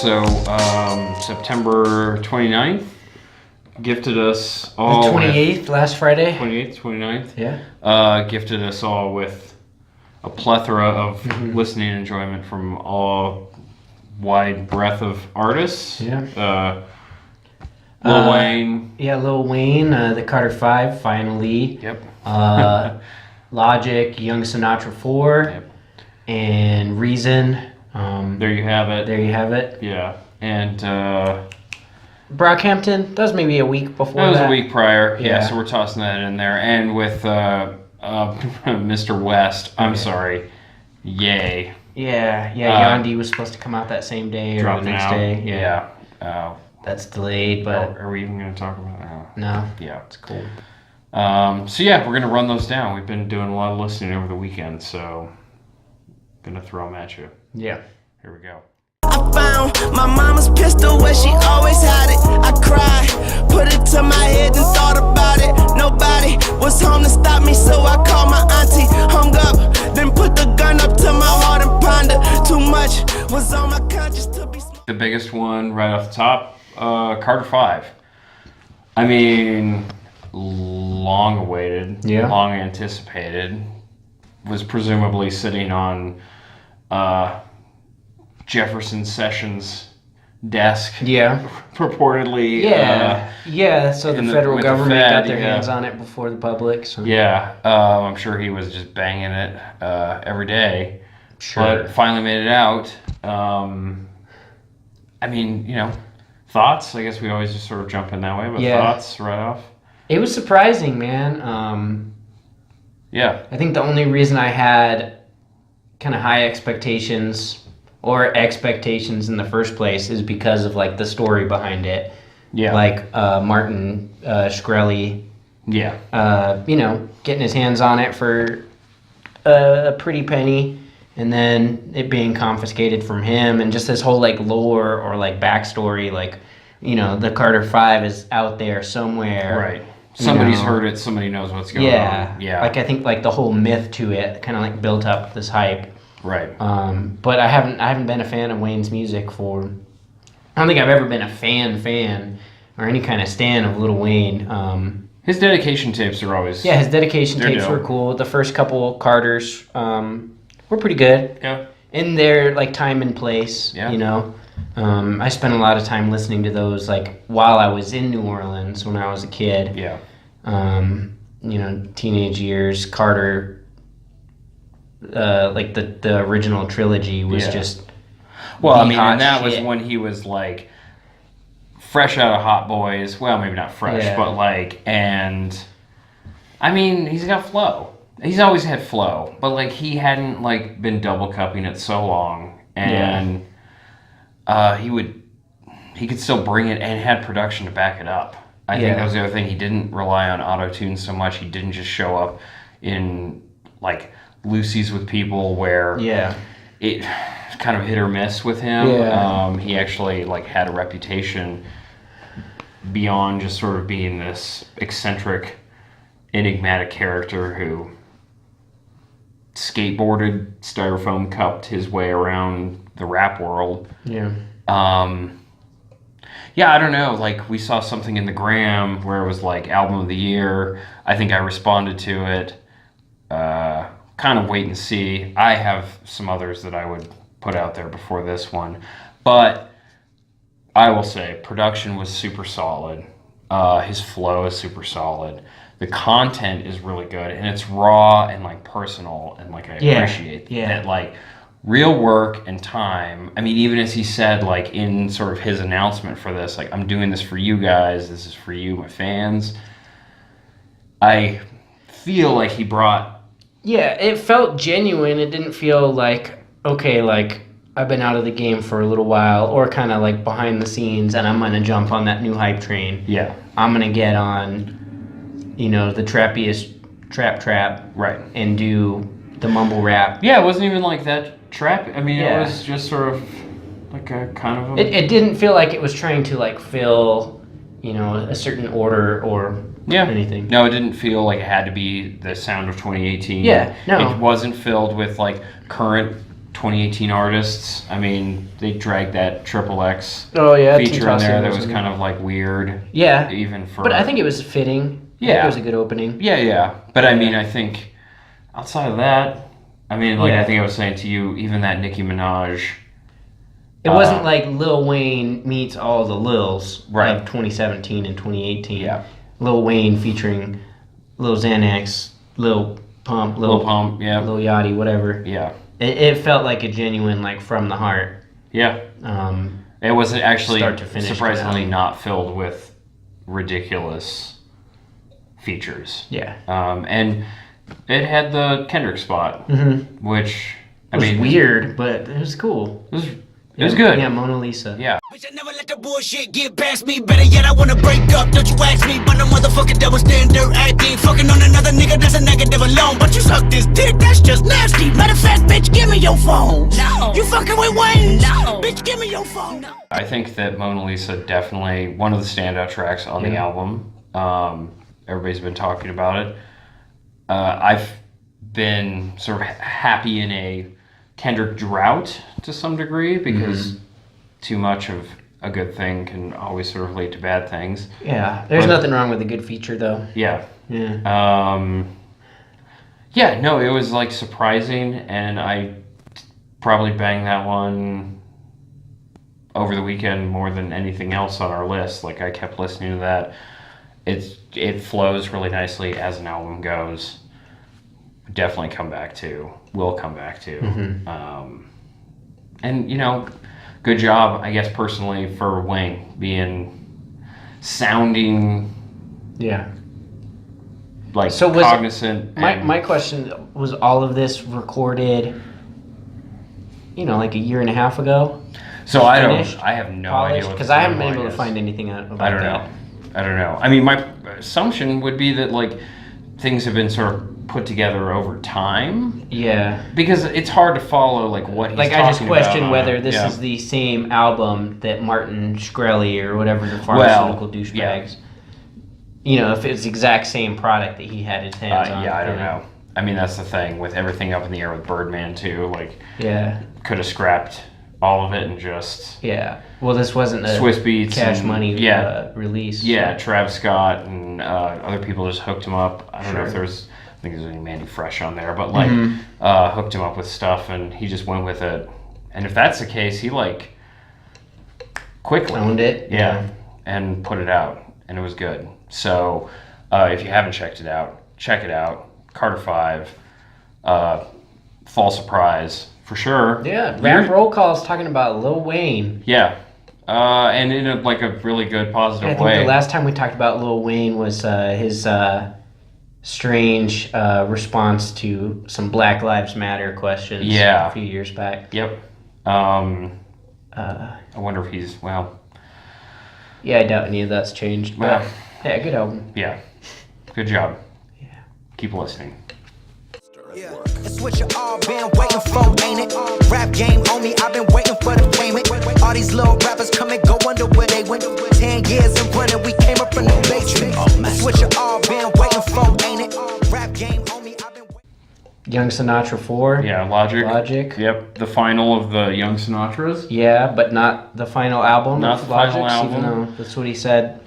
also September 29th gifted us all. The 28th, last Friday. 28th, 29th. Yeah. Gifted us all with a plethora of listening enjoyment from all wide breadth of artists. Yeah. Lil Wayne. Yeah, Lil Wayne, the Carter 5, finally. Yep. Logic, Young Sinatra 4, Yep. and Reason. There you have it. There you have it. Yeah. And Brockhampton, that was maybe a week before that was a week prior. Yeah. So we're tossing that in there. And with Mr. West, I'm sorry. Yay. Yeah, Yandi was supposed to come out that same day or the next out. day. Yeah. That's delayed, but... Are we even going to talk about that? No. Yeah. It's cool. So yeah, we're going to run those down. We've been doing a lot of listening over the weekend, so going to throw them at you. Yeah. Here we go. I found my mama's pistol where she always had it. I cried, put it to my head and thought about it. Nobody was home to stop me, so I called my auntie, hung up, then put the gun up to my heart and pondered. Too much was on my conscience to be smart. The biggest one right off the top, Carter 5. I mean, long awaited, long anticipated, was presumably sitting on Jefferson Sessions' desk. Yeah. Purportedly. So the federal government got their hands on it before the public. So. Yeah. I'm sure he was just banging it every day. Sure. But finally made it out. I mean, thoughts? I guess we always just sort of jump in that way, but thoughts right off? It was surprising, man. Yeah. I think the only reason I had kind of high expectations or expectations in the first place is because of like the story behind it. Yeah. Like Martin Shkreli. Yeah. Getting his hands on it for a pretty penny, and then it being confiscated from him, and just this whole like lore or like backstory, like the Carter 5 is out there somewhere. Right. Somebody's heard it. Somebody knows what's going on. Yeah. Like I think like the whole myth to it kind of like built up this hype. Right. But I haven't been a fan of Wayne's music for. I don't think I've ever been a fan or any kind of stan of Lil Wayne. His dedication tapes are always. Yeah, his dedication tapes dope. were cool. The first couple Carters were pretty good. Yeah. In their like time and place. Yeah. I spent a lot of time listening to those like while I was in New Orleans when I was a kid. Yeah. Teenage years, Carter. Like the original trilogy was just. Well, I mean, and that was when he was like fresh out of Hot Boys. Well, maybe not fresh, but like, and I mean, he's got flow. He's always had flow, but like he hadn't like been double cupping it so long, and he could still bring it and had production to back it up. I think that was the other thing. He didn't rely on auto-tune so much. He didn't just show up in like Lucy's with people where it kind of hit or miss with him. He actually like had a reputation beyond just sort of being this eccentric, enigmatic character who skateboarded, styrofoam cupped his way around the rap world. I don't know, like we saw something in the Gram where it was like album of the year. I think I responded to it. Kind of wait and see. I have some others that I would put out there before this one, but I will say production was super solid. His flow is super solid. The content is really good, and it's raw and like personal, and like I appreciate that like real work and time. I mean, even as he said like in sort of his announcement for this, like I'm doing this for you guys. This is for you, my fans. I feel like he brought. Yeah, it felt genuine. It didn't feel like, okay, like I've been out of the game for a little while, or kind of like behind the scenes, and I'm going to jump on that new hype train. Yeah. I'm going to get on, the trappiest trap. Right. And do the mumble rap. Yeah, it wasn't even like that trap. I mean, it was just sort of like a kind of a... It didn't feel like it was trying to like fill, a certain order or... anything. No, it didn't feel like it had to be the sound of 2018. Yeah, no. It wasn't filled with like current 2018 artists. I mean, they dragged that Triple X Oh yeah, feature in there that was T-Toss kind of like weird. Yeah, Even for. but I think it was fitting. I think Yeah. it was a good opening. Yeah. But I mean, I think outside of that, I mean, like Yeah. I think I was saying to you, even that Nicki Minaj. It wasn't like Lil Wayne meets all the Lils Right. of 2017 and 2018. Yeah. Lil Wayne featuring Lil Xanax, Lil Pump, Lil Pump, yeah. Lil Yachty, whatever. Yeah. It felt like a genuine, like from the heart. Yeah. It was actually Start to finish surprisingly down. not filled with ridiculous features. Yeah. And it had the Kendrick spot, which I It was mean, weird, but it was cool. it was good. Yeah, Mona Lisa. Yeah. Bitch, I never let the bullshit get past me. Better yet, I wanna break up. Don't you ask me, but no motherfucking double standard acting. Fucking on another nigga, that's a negative alone. But you suck this dick, that's just nasty. Matter of fact, bitch, give me your phone. No. You fucking with Wayne? No. Bitch, give me your phone. No. I think that Mona Lisa definitely one of the standout tracks on the album. Everybody's been talking about it. I've been sort of happy in a Kendrick drought to some degree because too much of a good thing can always sort of lead to bad things. Yeah. There's nothing wrong with a good feature, though. Yeah. Yeah. Yeah, no, it was like surprising, and I probably banged that one over the weekend more than anything else on our list. Like I kept listening to that. It flows really nicely as an album goes. Definitely will come back to. And you know, good job, I guess personally for Wayne sounding Yeah. like So was cognizant. My question was, all of this recorded, like a year and a half ago? So I finished, have no idea what because the I haven't been timeline able to is. find anything out about I don't that. know. I don't know. I mean, my assumption would be that like things have been sort of put together over time Yeah. because it's hard to follow like what he's Like, talking I just question about whether on it. this Yeah. is the same album that Martin Shkreli or whatever the pharmaceutical douchebags. If it's the exact same product that he had his hands on. Yeah, I don't know. I mean, that's the thing with everything up in the air with Birdman too. Like, Yeah. could have scrapped all of it and just Yeah. Well, this wasn't a Swiss Beats Cash and- Money yeah. release. yeah, Travis Scott and other people just hooked him up. I don't know if Sure. I think there's any Mandy Fresh on there, but like hooked him up with stuff and he just went with it. And if that's the case, he like quickly Owned it. yeah, and put it out, and it was good. So if you haven't checked it out, check it out. Carter 5, Fall Surprise for sure. Yeah. Rap Roll Call is talking about Lil Wayne. Yeah, and in a really good positive I think way. the last time we talked about Lil Wayne was his strange response to some Black Lives Matter questions Yeah. a few years back. Yep. I wonder if he's Yeah, I doubt any of that's changed. But Well. yeah, good album. yeah. Good job. Yeah. Keep listening. Yeah, it's what you all been waiting for, ain't it? Rap game on me, I've been waiting for the payment. All these little rappers come and go under where they went. 10 years and running, we came up from the basement. It's what you all been waiting for, ain't it? Rap game on me, I've been waiting. Young Sinatra 4. Yeah, Logic. Logic. Yep, the final of the Young Sinatras. Yeah, but not the final album. Not of the final Logic's, album. Even though that's what he said.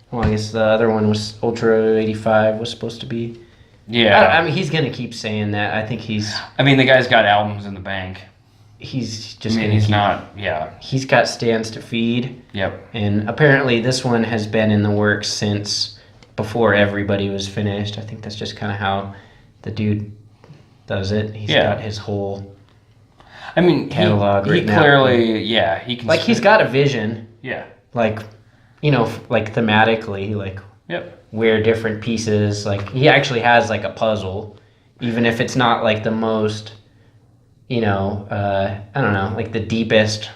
Well, I guess the other one was Ultra 85 was supposed to be. Yeah. I mean, he's gonna keep saying that. I think he's the guy's got albums in the bank. just I mean, gonna he's keep, not. Yeah. He's got stands to feed, Yep. and apparently this one has been in the works since before everybody was finished. I think that's just kind of how the dude does it. He's Yeah. got his whole I mean, catalog he written out. clearly, yeah, he can. He's got a vision, Yeah. like like thematically, like Yep. where different pieces, like he actually has like a puzzle, even if it's not like the most, I don't know, like the deepest,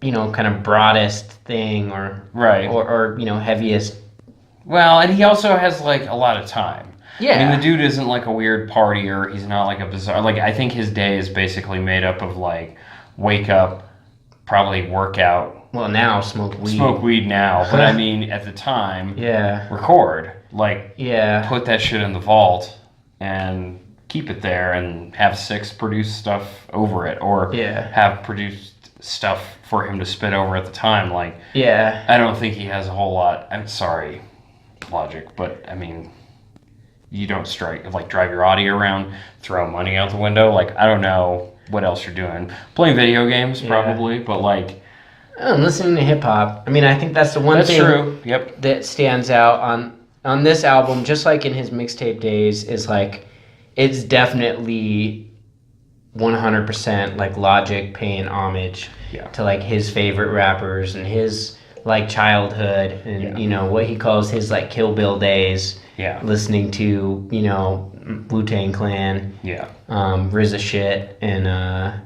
kind of broadest thing or Right. or heaviest. Well, and he also has like a lot of time. Yeah. I mean, the dude isn't like a weird partier. He's not like a bizarre. Like, I think his day is basically made up of like wake up, probably work out, Well, now smoke weed. smoke weed now. But I mean, at the time, Yeah. record. Like, Yeah. put that shit in the vault and keep it there and have Six produce stuff over it, or Yeah. have produced stuff for him to spit over at the time. Like, Yeah. I don't think he has a whole lot. I'm sorry, Logic, but I mean, you don't drive your audio around, throw money out the window. Like, I don't know what else you're doing. Playing video games, probably, but like... I'm listening to hip hop. I mean, I think that's the one thing true. Yep. that stands out on this album, just like in his mixtape days, is like, it's definitely 100% like Logic paying homage to like his favorite rappers and his like childhood and you know what he calls his like Kill Bill days. Yeah. Listening to, you know, Wu-Tang Clan. Yeah. RZA shit and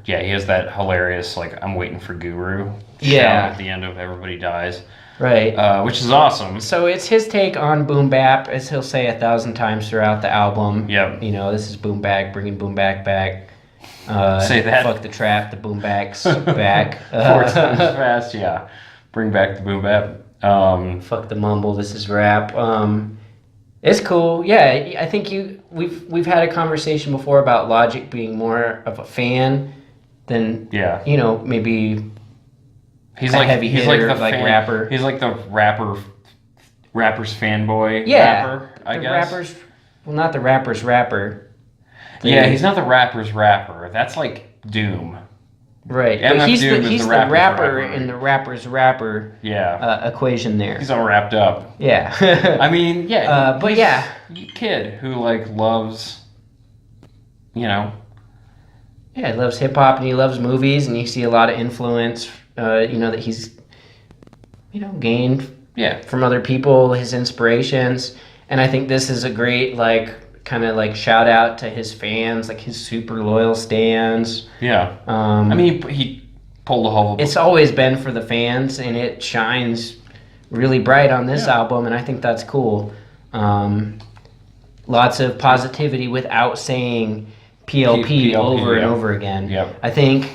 he has that hilarious like I'm waiting for Guru Yeah. at the end of Everybody Dies, right. which is awesome. So it's his take on boom bap, as he'll say 1,000 times throughout the album. Yep. You know, this is boom bap, bringing boom back. Say that. Fuck the trap, the boom backs back. 4 times fast, yeah. Bring back the boom bap. Fuck the mumble, this is rap. It's cool. Yeah, I think we've had a conversation before about Logic being more of a fan than you know, maybe he's a like heavy he's hitter, like the fan, rapper. He's like the rapper's fanboy rapper, I guess. Rappers, well, not the rapper's rapper. Yeah, he's not the rapper's rapper. That's like Doom. Right, MF but he's Doom the is the rapper rapper. in the rapper's rapper equation there. He's all wrapped up. Yeah. I mean, but yeah. Kid who like loves, you know. Yeah, he loves hip hop and he loves movies, and you see a lot of influence, you know, that he's, you know, gained from other people, his inspirations. And I think this is a great, like, kind of like shout out to his fans, like his super loyal stans. Yeah. I mean, he pulled a whole... It's always been for the fans, and it shines really bright on this album, and I think that's cool. Lots of positivity without saying PLP over and over again. Yep. I think...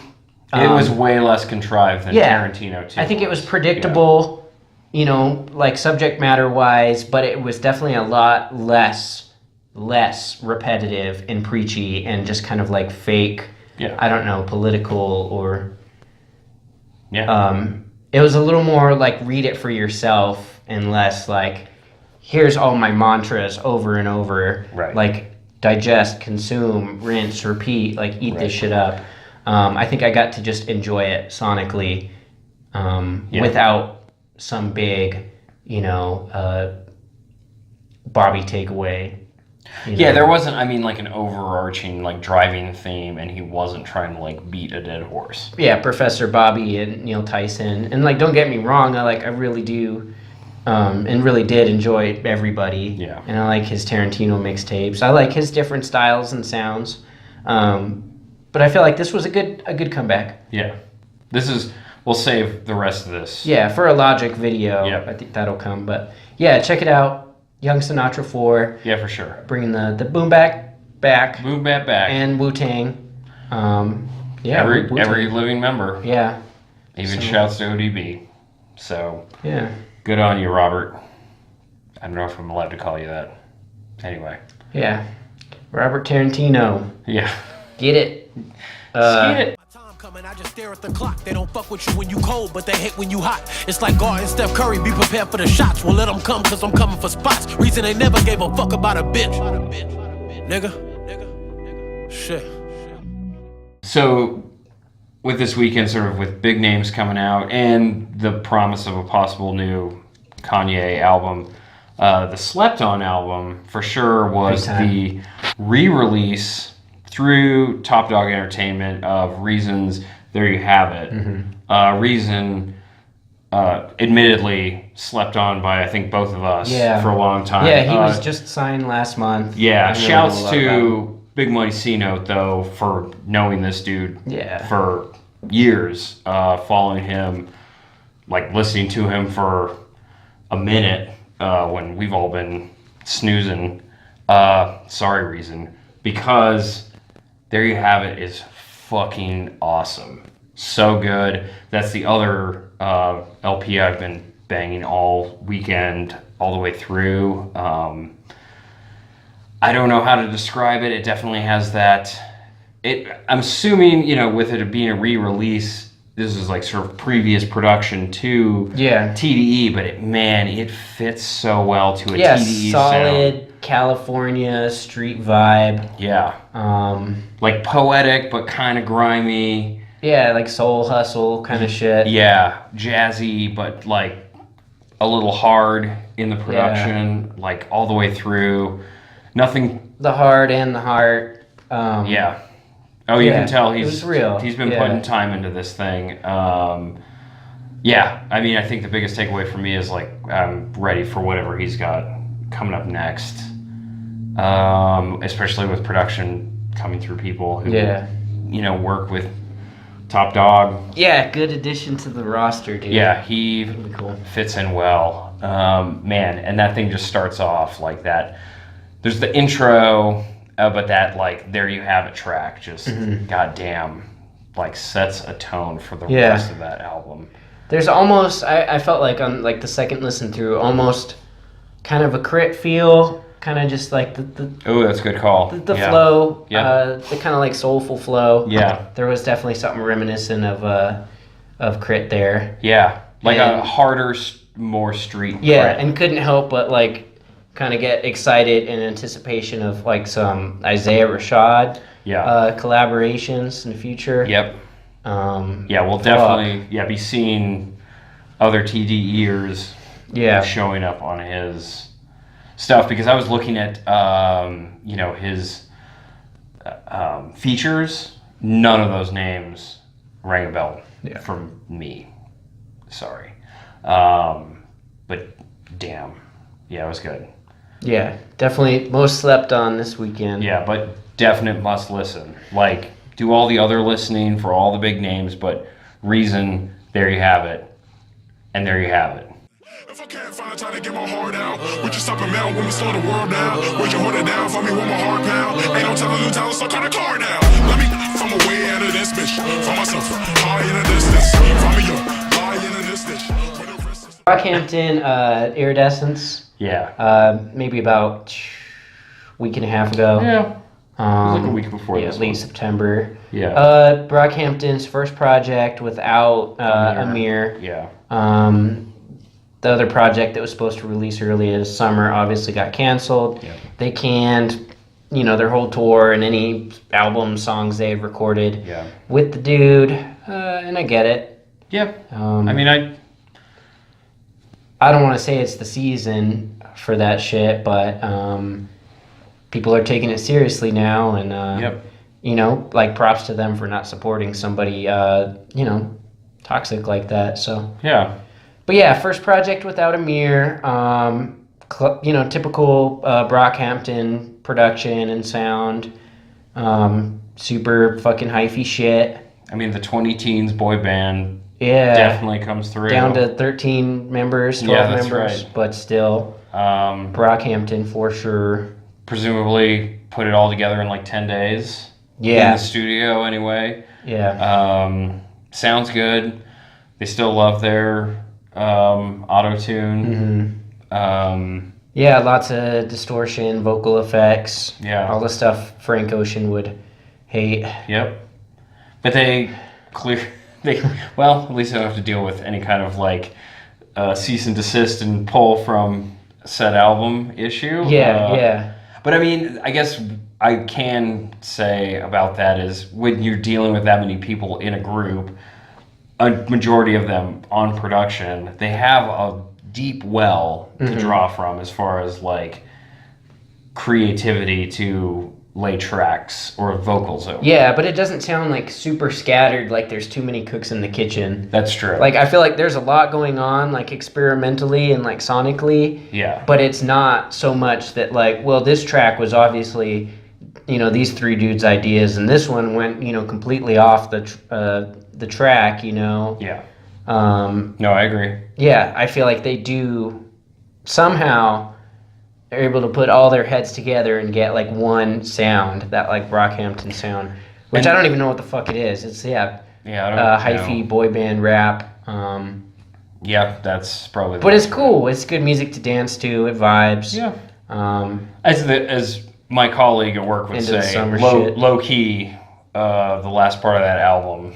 it was way less contrived than Tarantino, too. I think it was predictable, you know, like subject matter-wise, but it was definitely a lot less repetitive and preachy and just kind of like fake, I don't know, political or... it was a little more like read it for yourself and less like, here's all my mantras over and over. Right. Like, digest, consume, rinse, repeat, like eat this shit up. I think I got to just enjoy it sonically without some big, you know, Bobby takeaway. You know? There wasn't, I mean, like an overarching, like, driving theme, and he wasn't trying to, like, beat a dead horse. Yeah, Professor Bobby and Neil Tyson. And, like, don't get me wrong, I really do, and really did enjoy Everybody. Yeah. And I like his Tarantino mixtapes. I like his different styles and sounds. But I feel like this was a good comeback. Yeah. We'll save the rest of this. Yeah, for a Logic video. Yep. I think that'll come. But, yeah, check it out. Young Sinatra 4. Yeah, for sure. Bringing the boom back. Boom back. And Wu-Tang. Every living member. Yeah. Even shouts to ODB. So, yeah. Good on you, Robert. I don't know if I'm allowed to call you that. Anyway. Yeah. Robert Tarantino. Yeah. Get it. Get it. I just stare at the clock. They don't fuck with you when you cold, but they hit when you hot. It's like guarding Steph Curry, be prepared for the shots. Well, let them come, cause I'm coming for spots. Reason they never gave a fuck about a bitch. Nigga. Shit. So, with this weekend, sort of with big names coming out and the promise of a possible new Kanye album, the Slept On album for sure was the re-release through Top Dog Entertainment of Reason's There You Have It. Mm-hmm. Reason, admittedly, slept on by, I think, both of us for a long time. Yeah, he was just signed last month. Yeah, shouts to Big Money C-Note, though, for knowing this dude for years, following him, like listening to him for a minute when we've all been snoozing. Sorry, Reason. Because... There You Have It is fucking awesome. So good. That's the other LP I've been banging all weekend, all the way through. I don't know how to describe it. It definitely has that. I'm assuming, with it being a re-release, this is like sort of previous production to TDE, but it fits so well to a TDE solid sound. California street vibe. Yeah. Like poetic, but kind of grimy. Yeah, like soul hustle kind of shit. Yeah, jazzy, but like a little hard in the production, like all the way through. Nothing. The hard and the heart. Yeah. Oh, you can tell he's real. He's been putting time into this thing. Yeah, I mean, I think the biggest takeaway for me is like I'm ready for whatever he's got coming up next. Especially with production coming through people who work with Top Dog. Yeah, good addition to the roster, dude. Yeah, he fits in well. Man, and that thing just starts off like that. There's the intro, but that like there you have it track just goddamn like sets a tone for the rest of that album. There's almost I felt like on like the second listen through almost kind of a Crit feel, kind of just like the oh, that's a good call. The flow, the kind of like soulful flow. Yeah, there was definitely something reminiscent of Crit there. Yeah, like a harder, more street. Yeah, Crit. and couldn't help but like kind of get excited in anticipation of like some Isaiah Rashad collaborations in the future. Yep. We'll definitely be seeing other TDEers showing up on his stuff, because I was looking at his features. None of those names rang a bell from me. Sorry. But damn. Yeah, it was good. Yeah, definitely most slept on this weekend. Yeah, but definite must listen. Like, do all the other listening for all the big names, but Reason, there you have it. And there you have it. If I can't find time to get my heart out, would you stop a mail when we slow the world down? Would you hold it down for me with my heart pound? Ain't no telling you tell us some kind of car now. Let me from away out of this bitch. For myself, high in the distance. From me up, high in the distance. Brockhampton, Iridescence. Yeah. Maybe about a week and a half ago. Yeah. It was like a week before this late one. September. Yeah. Brockhampton's first project without Amir. Yeah. The other project that was supposed to release early this summer obviously got canceled. Yeah. They canned, their whole tour and any album songs they had recorded with the dude, and I get it. Yeah. I mean, I don't want to say it's the season for that shit, but people are taking it seriously now, and like props to them for not supporting somebody, toxic like that. So yeah. But yeah, first project without Amir, typical Brockhampton production and sound, super fucking hyphy shit. I mean, the 20 Teens boy band definitely comes through. Down to 13 members, 12 members, right. But still, Brockhampton for sure. Presumably put it all together in like 10 days. Yeah. In the studio anyway. Yeah. Sounds good. They still love their auto-tune. Yeah, lots of distortion, vocal effects. Yeah. All the stuff Frank Ocean would hate. Yep. But at least they don't have to deal with any kind of like cease and desist and pull from said album issue. Yeah. But I mean, I guess I can say about that is when you're dealing with that many people in a group, a majority of them on production, they have a deep well to draw from as far as like creativity to lay tracks or vocals over. Yeah, but it doesn't sound like super scattered, like there's too many cooks in the kitchen. That's true. Like I feel like there's a lot going on, like experimentally and like sonically. Yeah. But it's not so much that like, well, this track was obviously, these three dudes' ideas, and this one went, completely off the track, Yeah. No, I agree. Yeah, I feel like they do somehow are able to put all their heads together and get like one sound, that like Brockhampton sound, which I don't even know what the fuck it is. It's hyphy boy band rap. Yeah, that's probably. But it's cool. It's good music to dance to. It vibes. Yeah. As my colleague at work would Into the say, summer shit. low key, the last part of that album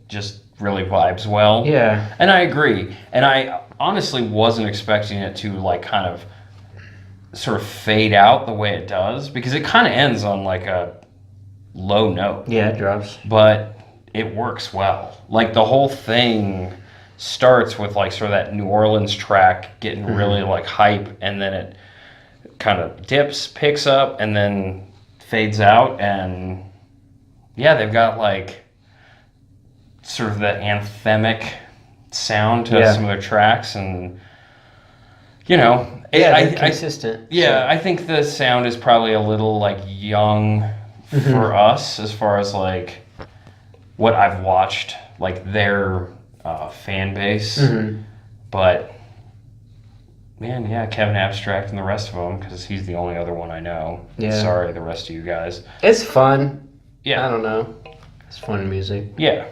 just really vibes well. Yeah. And I agree. And I honestly wasn't expecting it to like kind of sort of fade out the way it does, because it kind of ends on like a low note. Yeah, it drops. But it works well. Like the whole thing starts with like sort of that New Orleans track getting really like hype, and then it kind of dips, picks up, and then fades out. And yeah, they've got like sort of that anthemic sound to some of their tracks, and you know, consistent. I think the sound is probably a little like young for us as far as like what I've watched, like their fan base. But man, yeah, Kevin Abstract and the rest of them, because he's the only other one I know. Yeah. Sorry, the rest of you guys. It's fun. Yeah. I don't know. It's fun music. Yeah.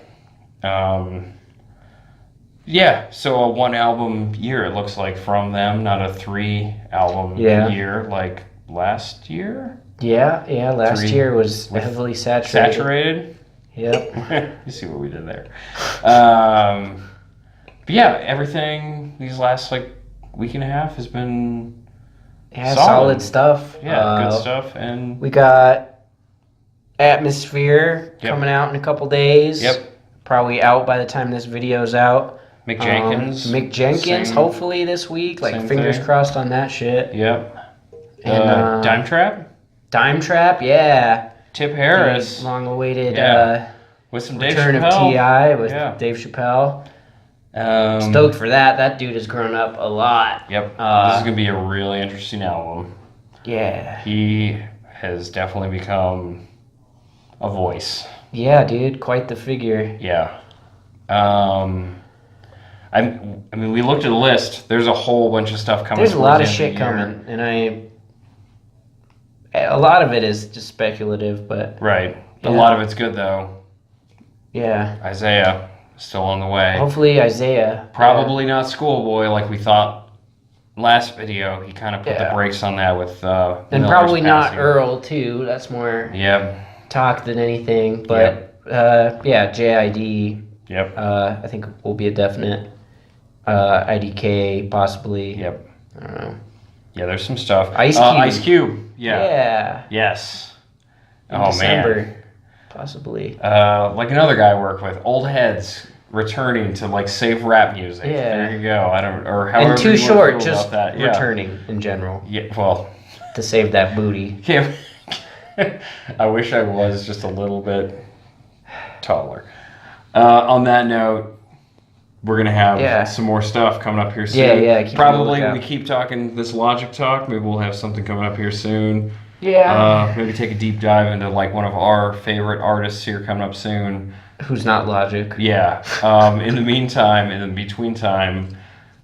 Yeah, so a 1 album year it looks like from them, not a 3 album year like last year. Yeah, last 3 year was heavily saturated. Saturated? Yep. You see what we did there. But yeah, everything these last like week and a half has been solid stuff. Yeah, good stuff. And we got Atmosphere coming out in a couple days. Yep. Probably out by the time this video's out. Mick Jenkins. Mick Jenkins, same- hopefully this week. Like, same fingers thing. crossed on that shit. Yep. And Dime Trap? Dime Trap, yeah. Tip Harris. Long-awaited With some Dave return of Chappelle. T.I. with Yeah. Dave Chappelle. Stoked. Stoked for that. That dude has grown up a lot. Yep. This is going to be a really interesting album. Yeah. He has definitely become a voice. Yeah, dude. Quite the figure. Yeah. I mean, we looked at the list. There's a whole bunch of stuff coming. There's a towards lot the of end shit the year. coming, and a lot of it is just speculative, but Right. A Yeah. lot of it's good, though. yeah. Isaiah, still on the way. Hopefully Isaiah. Probably not Schoolboy like we thought last video. He kind of put the Yeah. brakes on that with And Miller's probably not passing. Earl, too. That's more Yep. talk than anything, but yeah, JID, Yep. I think will be a definite. IDK, possibly. Yep. I don't know. Yeah, there's some stuff. Ice Cube. Ice Cube. Yeah. Yeah. Yes. In Oh, December, man. possibly. Like another guy I work with, Old Heads returning to like save rap music. Yeah. There you go. I don't, or however And Too you wanna Short, feel just about that. Yeah. returning in general Yeah. Well, to save that booty. can't. I wish I was just a little bit taller. On that note, we're gonna have some more stuff coming up here soon. Yeah, keep Probably a lookout. we keep talking this Logic talk. Maybe we'll have something coming up here soon. Yeah. Maybe take a deep dive into like one of our favorite artists here coming up soon. Who's not Logic? Yeah. In the meantime, in the between time,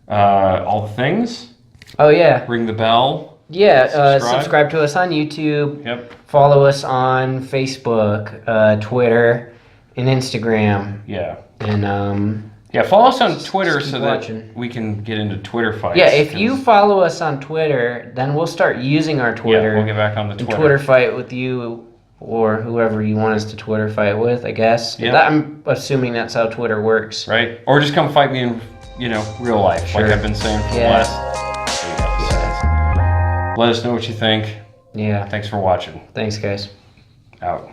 all the things. Oh, yeah. Ring the bell. Yeah, Subscribe. subscribe to us on YouTube. Yep. Follow us on Facebook, Twitter, and Instagram. Yeah. And Yeah. Follow us on Twitter keep so watching. that we can get into Twitter fights. yeah, if you 'cause- follow us on Twitter, then we'll start using our Twitter. yeah, we'll get back on the and Twitter. Twitter fight with you or whoever you want us to Twitter fight with, I guess. Yeah. I'm assuming that's how Twitter works. Right? Or just come fight me in, real life, like Sure. I've been saying for the Yeah. last 8 episodes. Let us know what you think. Yeah. Thanks for watching. Thanks, guys. Out.